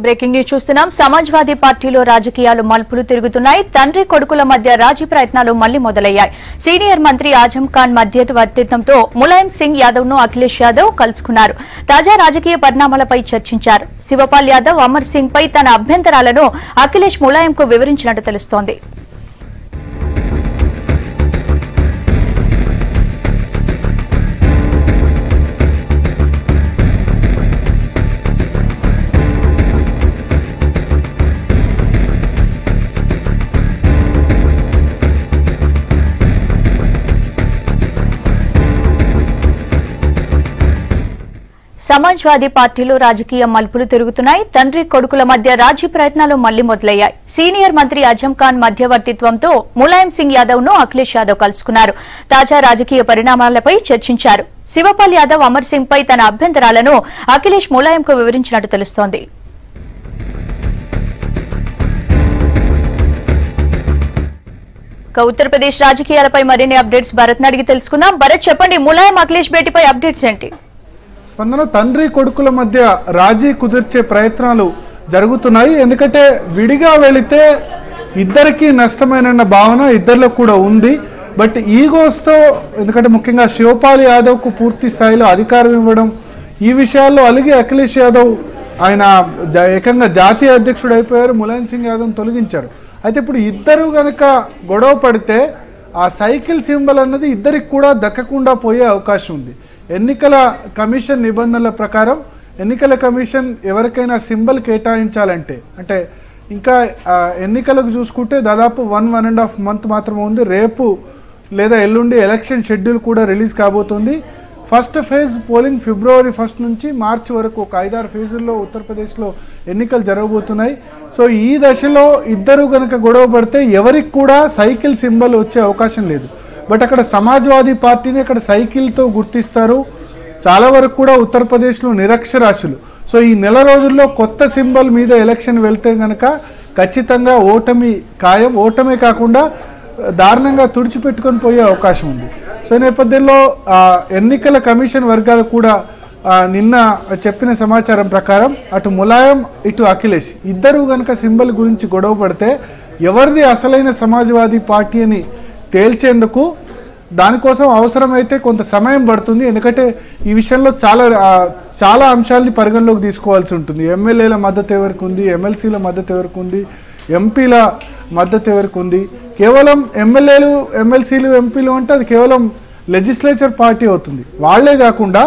Breaking news చూస్తున్నాం. సమాజ్వాదీ పార్టీలో రాజకీయాలు మలుపులు తిరుగుతున్నాయి. తండ్రి కొడుకుల మధ్య రాజీ ప్రయత్నాలు మళ్లీ మొదలయ్యాయి. సీనియర్ మంత్రి ఆజం ఖాన్ మధ్యవర్తిత్వంతో ములాయం సింగ్ యాదవ్ ను అఖిలేష్ యాదవ్ కలుసుకున్నారు. తాజా రాజకీయ పరిణామాలపై చర్చించారు. శివపాల్ యాదవ్ అమర్ సింగ్ పై తన అభ్యంతరాలను అఖిలేష్ ములాయం కు వివరించినట్టు తెలుస్తోంది. సమాజ్వాదీ పార్టీలో రాజకీయ మలుపులు తిరుగుతున్నాయి. తండ్రి కొడుకుల మధ్య రాజీ ప్రయత్నాలు మళ్లీ మొదలయ్యాయి. సీనియర్ మంత్రి ఆజం ఖాన్ మధ్యవర్తిత్వంతో ములాయం సింగ్ యాదవ్ ను అఖిలేష్ యాదవ్ కలుసుకున్నారు. తాజా రాజకీయ పరిణామాలపై చర్చించారు. శివపాల్ యాదవ్ అమర్ సింగ్ పై తన అభ్యంతరాలను అఖిలేష్ ములాయం కు వివరించినట్టు తెలుస్తోంది. ఉత్తరప్రదేశ్ రాజకీయాలపై మరిన్ని అప్డేట్స్ భరత్ అడిగి తెలుసుకుందాం. భరత్, చెప్పండి, ములాయం అఖిలేష్ భేటీపై అప్డేట్స్ ఏంటి? స్పందన, తండ్రి కొడుకుల మధ్య రాజీ కుదిర్చే ప్రయత్నాలు జరుగుతున్నాయి. ఎందుకంటే విడిగా వెళితే ఇద్దరికి నష్టమైన భావన ఇద్దరిలో కూడా ఉంది. బట్ ఈగోస్తో, ఎందుకంటే ముఖ్యంగా శివపాల్ యాదవ్కు పూర్తి స్థాయిలో అధికారం ఇవ్వడం, ఈ విషయాల్లో అలిగి అఖిలేష్ యాదవ్ ఆయన ఏకంగా జాతీయ అధ్యక్షుడు అయిపోయారు. ములాయం సింగ్ యాదవ్ను తొలగించారు. అయితే ఇప్పుడు ఇద్దరు కనుక గొడవ పడితే ఆ సైకిల్ సింబల్ అన్నది ఇద్దరికి కూడా దక్కకుండా పోయే అవకాశం ఉంది. ఎన్నికల కమిషన్ నిబంధనల ప్రకారం ఎన్నికల కమిషన్ ఎవరికైనా సింబల్ కేటాయించాలంటే, అంటే ఇంకా ఎన్నికలకు చూసుకుంటే దాదాపు 1.5 మంత్ మాత్రమే ఉంది. రేపు లేదా ఎల్లుండి ఎలక్షన్ షెడ్యూల్ కూడా రిలీజ్ కాబోతుంది. ఫస్ట్ ఫేజ్ పోలింగ్ ఫిబ్రవరి 1 నుంచి మార్చి వరకు ఒక 5-6 ఫేజుల్లో ఉత్తరప్రదేశ్లో ఎన్నికలు జరగబోతున్నాయి. సో ఈ దశలో ఇద్దరు కనుక గొడవ పడితే ఎవరికి కూడా సైకిల్ సింబల్ వచ్చే అవకాశం లేదు. బట్ అక్కడ సమాజ్వాదీ పార్టీని అక్కడ సైకిల్తో గుర్తిస్తారు. చాలా వరకు కూడా ఉత్తరప్రదేశ్లో నిరక్షరాస్యులు. సో ఈ నెల రోజుల్లో కొత్త సింబల్ మీద ఎలక్షన్ వెళ్తే కనుక ఖచ్చితంగా ఓటమి ఖాయం. ఓటమే కాకుండా దారుణంగా తుడిచిపెట్టుకొని పోయే అవకాశం ఉంది. సో ఈ నేపథ్యంలో ఎన్నికల కమిషన్ వర్గాలు కూడా నిన్న చెప్పిన సమాచారం ప్రకారం అటు ములాయం ఇటు అఖిలేష్ ఇద్దరు కనుక సింబల్ గురించి గొడవ పడితే ఎవరిది అసలైన సమాజ్వాదీ పార్టీ అని తేల్చేందుకు దానికోసం అవసరమైతే కొంత సమయం పడుతుంది. ఎందుకంటే ఈ విషయంలో చాలా అంశాలని పరిగణలోకి తీసుకోవాల్సి ఉంటుంది. ఎమ్మెల్యేల మద్దతు ఎవరికి ఉంది, ఎమ్మెల్సీల మద్దతు ఎవరికి ఉంది, ఎంపీల మద్దతు ఎవరికి ఉంది. కేవలం ఎమ్మెల్యేలు, ఎమ్మెల్సీలు, ఎంపీలు అంటే అది కేవలం లెజిస్లేచర్ పార్టీ అవుతుంది. వాళ్లే కాకుండా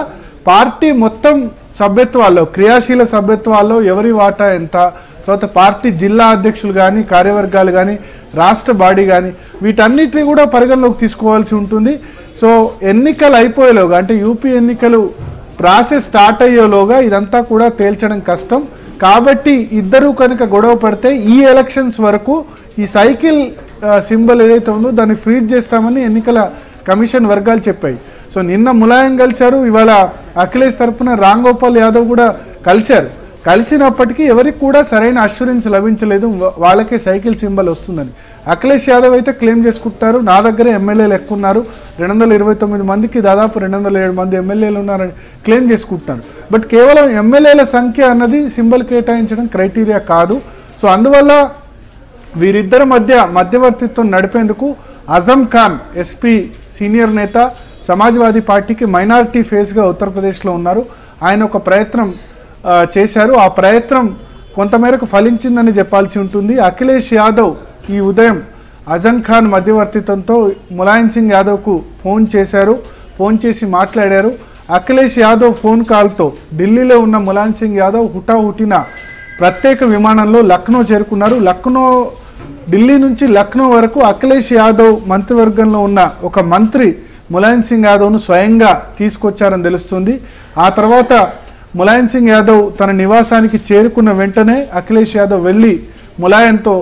పార్టీ మొత్తం సభ్యత్వాల్లో, క్రియాశీల సభ్యత్వాల్లో ఎవరి వాటా ఎంత, తర్వాత పార్టీ జిల్లా అధ్యక్షులు కానీ, కార్యవర్గాలు కానీ, రాష్ట్ర బాడీ కానీ, వీటన్నిటిని కూడా పరిగణలోకి తీసుకోవాల్సి ఉంటుంది. సో ఎన్నికలు అయిపోయేలోగా, అంటే యూపీ ఎన్నికలు ప్రాసెస్ స్టార్ట్ అయ్యేలోగా ఇదంతా కూడా తేల్చడం కష్టం. కాబట్టి ఇద్దరు కనుక గొడవ పడితే ఈ ఎలక్షన్స్ వరకు ఈ సైకిల్ సింబల్ ఏదైతే ఉందో దాన్ని ఫ్రీజ్ చేస్తామని ఎన్నికల కమిషన్ వర్గాలు చెప్పాయి. సో నిన్న ములాయం కలిశారు, ఇవాళ అఖిలేష్ తరఫున రామ్ గోపాల్ యాదవ్ కూడా కలిశారు. కలిసినప్పటికీ ఎవరికి కూడా సరైన అష్యూరెన్స్ లభించలేదు వాళ్ళకే సైకిల్ సింబల్ వస్తుందని. అఖిలేష్ యాదవ్ అయితే క్లెయిమ్ చేసుకుంటారు, నా దగ్గర ఎమ్మెల్యేలు ఎక్కువ ఉన్నారు, 229 మందికి దాదాపు 207 మంది ఎమ్మెల్యేలు ఉన్నారని క్లెయిమ్ చేసుకుంటున్నారు. బట్ కేవలం ఎమ్మెల్యేల సంఖ్య అన్నది సింబల్ కేటాయించడం క్రైటీరియా కాదు. సో అందువల్ల వీరిద్దరి మధ్యవర్తిత్వం నడిపేందుకు ఆజం ఖాన్ ఎస్పీ సీనియర్ నేత, సమాజ్వాదీ పార్టీకి మైనారిటీ ఫేస్గా ఉత్తరప్రదేశ్లో ఉన్నారు. ఆయన ఒక ప్రయత్నం చేశారు. ఆ ప్రయత్నం కొంతమేరకు ఫలించిందని చెప్పాల్సి ఉంటుంది. అఖిలేష్ యాదవ్ ఈ ఉదయం ఆజం ఖాన్ మధ్యవర్తిత్వంతో ములాయం సింగ్ యాదవ్కు ఫోన్ చేశారు. ఫోన్ చేసి మాట్లాడారు. అఖిలేష్ యాదవ్ ఫోన్ కాల్తో ఢిల్లీలో ఉన్న ములాయం సింగ్ యాదవ్ హుటాహుటిన ప్రత్యేక విమానంలో లక్నో చేరుకున్నారు. ఢిల్లీ నుంచి లక్నో వరకు అఖిలేష్ యాదవ్ మంత్రివర్గంలో ఉన్న ఒక మంత్రి ములాయం సింగ్ యాదవ్ను స్వయంగా తీసుకొచ్చారని తెలుస్తుంది. ఆ తర్వాత ములాయం సింగ్ యాదవ్ తన నివాసానికి చేరుకున్న వెంటనే అఖిలేష్ యాదవ్ వెళ్ళి ములాయంతో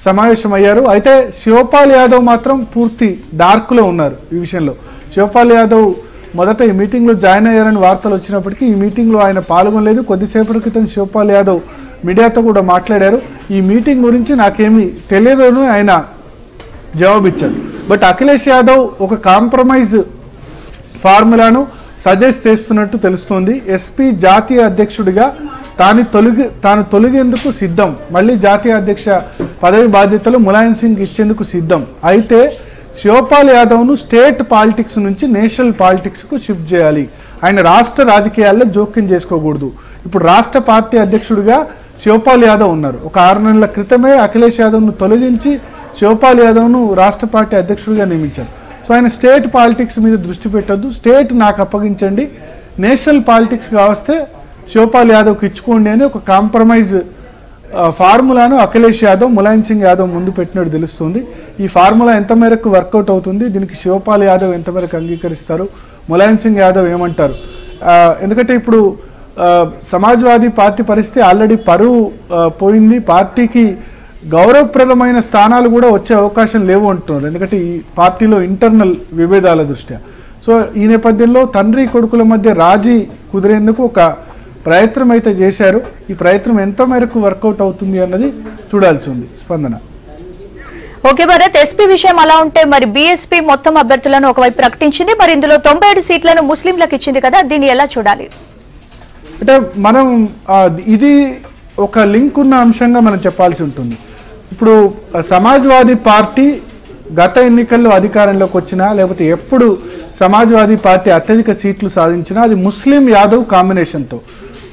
సమావేశమయ్యారు. అయితే శివపాల్ యాదవ్ మాత్రం పూర్తి డార్క్లో ఉన్నారు. ఈ విషయంలో శివపాల్ యాదవ్ మొదట ఈ మీటింగ్లో జాయిన్ అయ్యారని వార్తలు వచ్చినప్పటికీ ఈ మీటింగ్లో ఆయన పాల్గొనలేదు. కొద్దిసేపటి క్రితం శివపాల్ యాదవ్ మీడియాతో కూడా మాట్లాడారు. ఈ మీటింగ్ గురించి నాకేమీ తెలియదు అని ఆయన జవాబిచ్చారు. బట్ అఖిలేష్ యాదవ్ ఒక కాంప్రమైజ్ ఫార్ములాను సజెస్ట్ చేస్తున్నట్టు తెలుస్తోంది. ఎస్పీ జాతీయ అధ్యక్షుడిగా తాను తొలగేందుకు సిద్ధం, మళ్ళీ జాతీయ అధ్యక్ష పదవి బాధ్యతలు ములాయం సింగ్ ఇచ్చేందుకు సిద్ధం. అయితే శివపాల్ యాదవ్ను స్టేట్ పాలిటిక్స్ నుంచి నేషనల్ పాలిటిక్స్కు షిఫ్ట్ చేయాలి. ఆయన రాష్ట్ర రాజకీయాల్లో జోక్యం చేసుకోకూడదు. ఇప్పుడు రాష్ట్ర పార్టీ అధ్యక్షుడిగా శివపాల్ యాదవ్ ఉన్నారు. ఒక 6 నెలల క్రితమే అఖిలేష్ యాదవ్ను తొలగించి శివపాల్ యాదవ్ను రాష్ట్ర పార్టీ అధ్యక్షుడిగా నియమించారు. సో ఆయన స్టేట్ పాలిటిక్స్ మీద దృష్టి పెట్టద్దు, స్టేట్ నాకు అప్పగించండి, నేషనల్ పాలిటిక్స్ కావస్తే శివపాల్ యాదవ్కి ఇచ్చుకోండి అని ఒక కాంప్రమైజ్ ఫార్ములాను అఖిలేష్ యాదవ్, ములాయం సింగ్ యాదవ్ ముందు పెట్టినట్టు తెలుస్తుంది. ఈ ఫార్ములా ఎంత మేరకు వర్కౌట్ అవుతుంది, దీనికి శివపాల్ యాదవ్ ఎంత మేరకు అంగీకరిస్తారు, ములాయం సింగ్ యాదవ్ ఏమంటారు? ఎందుకంటే ఇప్పుడు సమాజ్వాదీ పార్టీ పరిస్థితి ఆల్రెడీ పరువు పోయింది, పార్టీకి గౌరవప్రదమైన స్థానాలు కూడా వచ్చే అవకాశం లేవు అంటున్నారు. ఎందుకంటే ఈ పార్టీలో ఇంటర్నల్ విభేదాల దృష్ట్యా. సో ఈ నేపథ్యంలో తండ్రి కొడుకుల మధ్య రాజీ కుదిరేందుకు ఒక ప్రయత్నం అయితే చేశారు. ఈ ప్రయత్నం ఎంత మేరకు వర్కౌట్ అవుతుంది అన్నది చూడాల్సి ఉంది. స్పందన. ఓకే భరత్, ఎస్పీ విషయం అలా ఉంటే మరి బీఎస్పీ మొత్తం అభ్యర్థులను ఒకవైపు ప్రకటించింది, మరి ఇందులో 97 సీట్లను ముస్లింలకు ఇచ్చింది కదా, దీన్ని ఎలా చూడాలి? అంటే మనం ఇది ఒక లింక్ ఉన్న అంశంగా మనం చెప్పాల్సి ఉంటుంది. ఇప్పుడు సమాజ్వాదీ పార్టీ గత ఎన్నికల్లో అధికారంలోకి వచ్చినా లేకపోతే ఎప్పుడు సమాజ్వాదీ పార్టీ అత్యధిక సీట్లు సాధించినా అది ముస్లిం యాదవ్ కాంబినేషన్తో.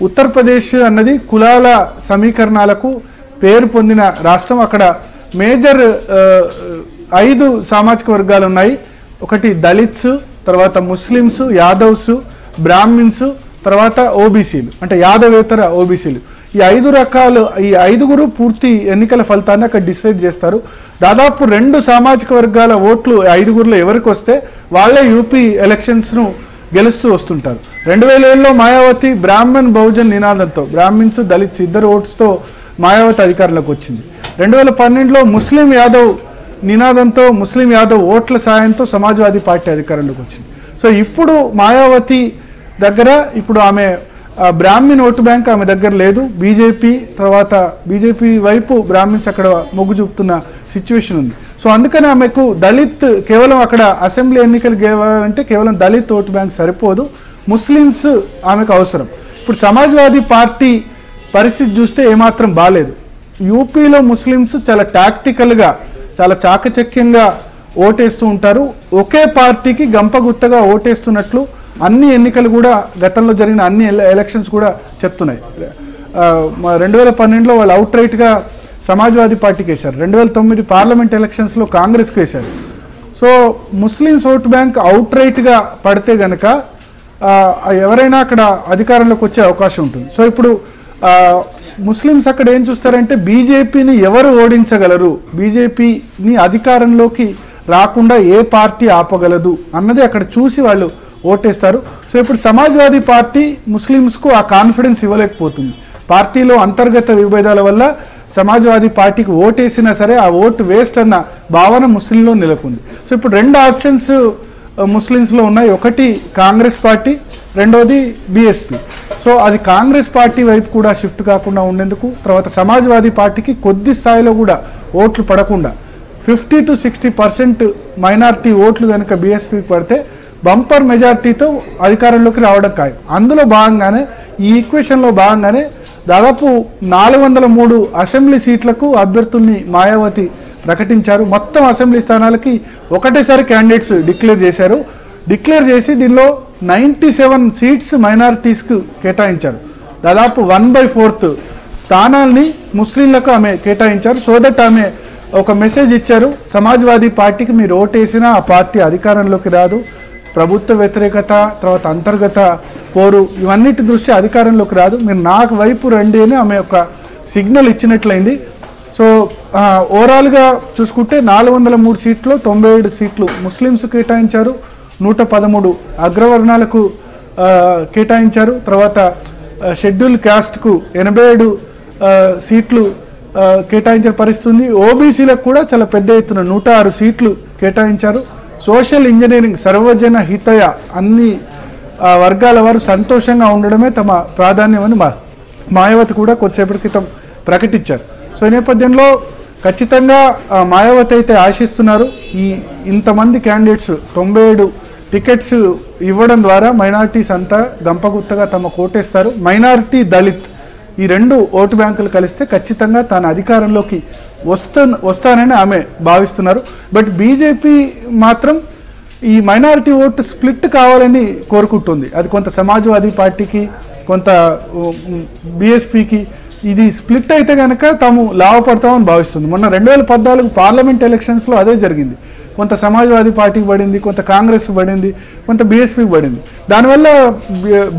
ఉత్తరప్రదేశ్ అన్నది కులాల సమీకరణాలకు పేరు పొందిన రాష్ట్రం. అక్కడ మేజర్ 5 సామాజిక వర్గాలు ఉన్నాయి. ఒకటి దళిత్స్, తర్వాత ముస్లిమ్స్, యాదవ్స్, బ్రాహ్మిన్స్, తర్వాత ఓబీసీలు అంటే యాదవేతర ఓబీసీలు. ఈ 5 రకాలు, ఈ 5గురు పూర్తి ఎన్నికల ఫలితాన్ని అక్కడ డిసైడ్ చేస్తారు. దాదాపు 2 సామాజిక వర్గాల ఓట్లు 5గురులో ఎవరికి వస్తే వాళ్ళే యూపీ ఎలక్షన్స్ను గెలుస్తూ వస్తుంటారు. 2007లో మాయావతి బ్రాహ్మణ్ బహుజన్ నినాదంతో, బ్రాహ్మిన్స్ దళిత్స్ ఇద్దరు ఓట్స్తో మాయావతి అధికారంలోకి వచ్చింది. 2012లో ముస్లిం యాదవ్ నినాదంతో, ముస్లిం యాదవ్ ఓట్ల సాయంతో సమాజ్వాదీ పార్టీ అధికారంలోకి వచ్చింది. సో ఇప్పుడు మాయావతి దగ్గర ఇప్పుడు ఆమె బ్రాహ్మిన్ ఓటు బ్యాంక్ ఆమె దగ్గర లేదు. బీజేపీ వైపు బ్రాహ్మిన్స్ అక్కడ మొగ్గు చూపుతున్న సిచ్యువేషన్ ఉంది. సో అందుకని ఆమెకు దళిత్ కేవలం అక్కడ అసెంబ్లీ ఎన్నికలు గెలవాలంటే కేవలం దళిత్ ఓటు బ్యాంక్ సరిపోదు, ముస్లిమ్స్ ఆమెకు అవసరం. ఇప్పుడు సమాజ్వాదీ పార్టీ పరిస్థితి చూస్తే ఏమాత్రం బాలేదు. యూపీలో ముస్లిమ్స్ చాలా టాక్టికల్గా, చాలా చాకచక్యంగా ఓటేస్తూ ఉంటారు. ఒకే పార్టీకి గంపగుత్తగా ఓటేస్తున్నట్లు అన్ని ఎన్నికలు కూడా, గతంలో జరిగిన అన్ని ఎలక్షన్స్ కూడా చెప్తున్నాయి. 2012లో వాళ్ళు అవుట్ రైట్గా సమాజ్వాదీ పార్టీకి వేశారు. 2009 పార్లమెంట్ ఎలక్షన్స్లో కాంగ్రెస్కి వేశారు. So Muslims vote bank out right పడితే గనక ఎవరైనా అక్కడ అధికారంలోకి వచ్చే అవకాశం ఉంటుంది. సో ఇప్పుడు ముస్లిమ్స్ అక్కడ ఏం చూస్తారంటే బీజేపీని ఎవరు ఓడించగలరు, బీజేపీని అధికారంలోకి రాకుండా ఏ పార్టీ ఆపగలదు అన్నది అక్కడ చూసి వాళ్ళు ఓటేస్తారు. సో ఇప్పుడు సమాజ్వాదీ పార్టీ ముస్లిమ్స్కు ఆ కాన్ఫిడెన్స్ ఇవ్వలేకపోతుంది. పార్టీలో అంతర్గత విభేదాల వల్ల సమాజ్వాదీ పార్టీకి ఓటేసినా సరే ఆ ఓటు వేస్ట్ అన్న భావన ముస్లింలో నెలకొంది. సో ఇప్పుడు 2 ఆప్షన్స్ ముస్లిమ్స్లో ఉన్నాయి. ఒకటి కాంగ్రెస్ పార్టీ, రెండోది బీఎస్పీ. సో అది కాంగ్రెస్ పార్టీ వైపు కూడా షిఫ్ట్ కాకుండా ఉండేందుకు, తర్వాత సమాజ్వాదీ పార్టీకి కొద్ది స్థాయిలో కూడా ఓట్లు పడకుండా 50 to 60% మైనారిటీ ఓట్లు కనుక బీఎస్పీకి పడితే బంపర్ మెజార్టీతో అధికారంలోకి రావడం ఖాయం. అందులో భాగంగానే, ఈ ఈక్వేషన్లో భాగంగానే దాదాపు 403 అసెంబ్లీ సీట్లకు అభ్యర్థుల్ని మాయావతి ప్రకటించారు. మొత్తం అసెంబ్లీ స్థానాలకి ఒకటేసారి క్యాండిడేట్స్ డిక్లేర్ చేశారు. డిక్లేర్ చేసి దీనిలో 97 సీట్స్ మైనారిటీస్కు కేటాయించారు. దాదాపు 1/4 స్థానాల్ని ముస్లింలకు ఆమె కేటాయించారు. సో దట్ ఆమె ఒక మెసేజ్ ఇచ్చారు, సమాజ్వాదీ పార్టీకి మీరు ఓటేసినా ఆ పార్టీ అధికారంలోకి రాదు, ప్రభుత్వ వ్యతిరేకత, తర్వాత అంతర్గత పోరు, ఇవన్నిటి దృష్ట్యా అధికారంలోకి రాదు, మీరు నాకు వైపు రండి అని ఆమె ఒక సిగ్నల్ ఇచ్చినట్లయింది. సో ఓవరాల్గా చూసుకుంటే 403 సీట్లు, 97 సీట్లు ముస్లిమ్స్ కేటాయించారు, 113 అగ్రవర్ణాలకు కేటాయించారు. తర్వాత షెడ్యూల్ క్యాస్ట్కు 87 సీట్లు కేటాయించిన పరిస్థితి ఉంది. ఓబీసీలకు కూడా చాలా పెద్ద ఎత్తున 106 సీట్లు కేటాయించారు. సోషల్ ఇంజనీరింగ్, సర్వజన హితయ, అన్ని వర్గాల వారు సంతోషంగా ఉండడమే తమ ప్రాధాన్యమని మాయావతి కూడా కొద్దిసేపటి క్రితం ప్రకటించారు. సో ఈ నేపథ్యంలో ఖచ్చితంగా మాయావతి అయితే ఆశిస్తున్నారు, ఈ ఇంతమంది క్యాండిడేట్స్ 97 టికెట్స్ ఇవ్వడం ద్వారా మైనారిటీస్ అంతా గంపగుత్తగా తమ కోటేస్తారు. మైనారిటీ దళిత్ ఈ రెండు ఓటు బ్యాంకులు కలిస్తే ఖచ్చితంగా తాను అధికారంలోకి వస్తానని ఆమె భావిస్తున్నారు. బట్ బీజేపీ మాత్రం ఈ మైనారిటీ ఓటు స్ప్లిట్ కావాలని కోరుకుంటుంది. అది కొంత సమాజ్వాదీ పార్టీకి, కొంత బీఎస్పీకి ఇది స్ప్లిట్ అయితే కనుక తాము లాభపడతామని భావిస్తుంది. మొన్న 2014 పార్లమెంట్ ఎలక్షన్స్లో అదే జరిగింది. కొంత సమాజ్వాదీ పార్టీకి పడింది, కొంత కాంగ్రెస్ పడింది, కొంత బీఎస్పీకి పడింది. దానివల్ల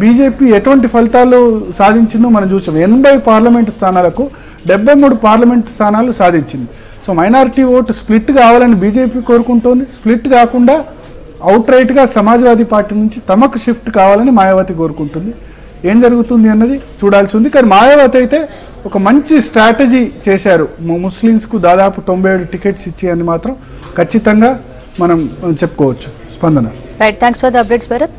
బీజేపీ ఎటువంటి ఫలితాలు సాధించిందో మనం చూసాం. 80 పార్లమెంటు స్థానాలకు 73 పార్లమెంటు స్థానాలు సాధించింది. సో మైనారిటీ ఓటు స్ప్లిట్ కావాలని బీజేపీ కోరుకుంటోంది. స్ప్లిట్ కాకుండా అవుట్ రైట్గా సమాజ్వాదీ పార్టీ నుంచి తమకు షిఫ్ట్ కావాలని మాయావతి కోరుకుంటుంది. ఏం జరుగుతుంది అన్నది చూడాల్సి ఉంది. కానీ మాయావతి అయితే ఒక మంచి స్ట్రాటజీ చేశారు. ముస్లిమ్స్కు దాదాపు 97 టికెట్స్ ఇచ్చి అని మాత్రం ఖచ్చితంగా మనం చెప్పుకోవచ్చు. స్పందన. Right, thanks for the updates Bharat.